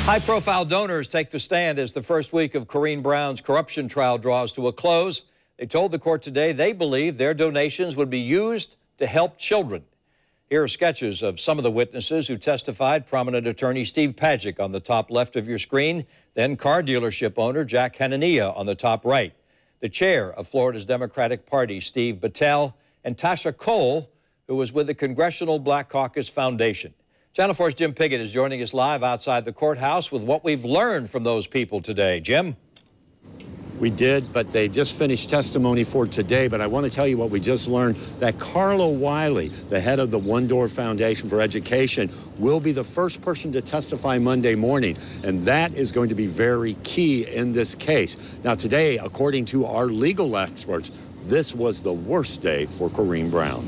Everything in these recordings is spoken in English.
High-profile donors take the stand as the first week of Corrine Brown's corruption trial draws to a close. They told the court today they believe their donations would be used to help children. Here are sketches of some of the witnesses who testified. Prominent attorney Steve Padgick on the top left of your screen, then car dealership owner Jack Hanania on the top right. The chair of Florida's Democratic Party, Steve Battelle, and Tasha Cole, who was with the Congressional Black Caucus Foundation. Channel 4's Jim Piggott is joining us live outside the courthouse with what we've learned from those people today. Jim? We did, but they just finished testimony for today. But I want to tell you what we just learned, that Carla Wiley, the head of the One Door Foundation for Education, will be the first person to testify Monday morning. And that is going to be very key in this case. Now, today, according to our legal experts, this was the worst day for Corrine Brown.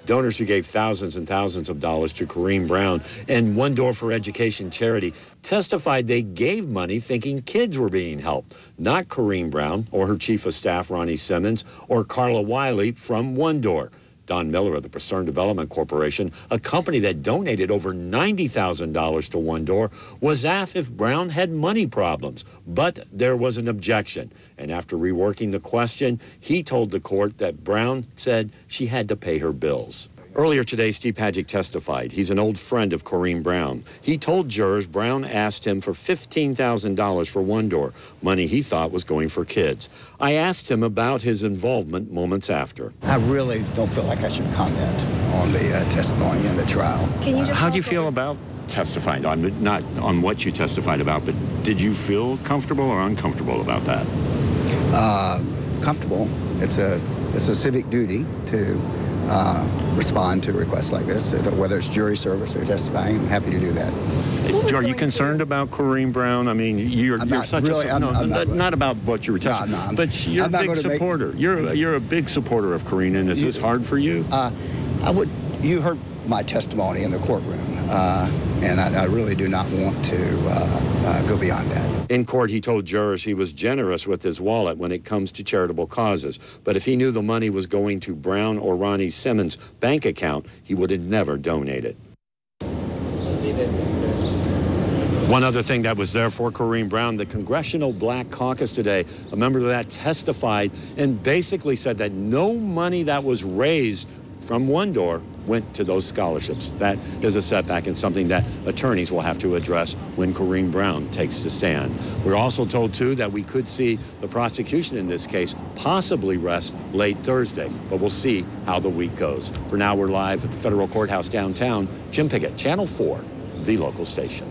Donors who gave thousands and thousands of dollars to Corrine Brown and One Door for Education charity testified they gave money thinking kids were being helped, not Corrine Brown or her chief of staff, Ronnie Simmons, or Carla Wiley from One Door. Don Miller of the Precern Development Corporation, a company that donated over $90,000 to One Door, was asked if Brown had money problems, but there was an objection. And after reworking the question, he told the court that Brown said she had to pay her bills. Earlier today, Steve Padgick testified. He's an old friend of Corrine Brown. He told jurors Brown asked him for $15,000 for One Door, money he thought was going for kids. I asked him about his involvement moments after. I really don't feel like I should comment on the testimony in the trial. Can you just how do you feel about testifying? Not on what you testified about, but did you feel comfortable or uncomfortable about that? Comfortable. It's a civic duty to respond to requests like this, whether it's jury service or testifying. I'm happy to do that. Are you concerned about Corrine Brown? I mean, you're such really, a not about what you were testifying, but you're a big supporter. You're a big supporter of Corrine, and is this hard for you? You heard my testimony in the courtroom, and I really do not want to go beyond that. In court, he told jurors he was generous with his wallet when it comes to charitable causes. But if he knew the money was going to Brown or Ronnie Simmons' bank account, he would have never donated. One other thing that was there for Corrine Brown, the Congressional Black Caucus today, a member of that testified and basically said that no money that was raised from One Door went to those scholarships. That is a setback and something that attorneys will have to address when Corrine Brown takes the stand. We're also told, too, that we could see the prosecution in this case possibly rest late Thursday, but we'll see how the week goes. For now, we're live at the federal courthouse downtown. Jim Piggott, Channel 4, the local station.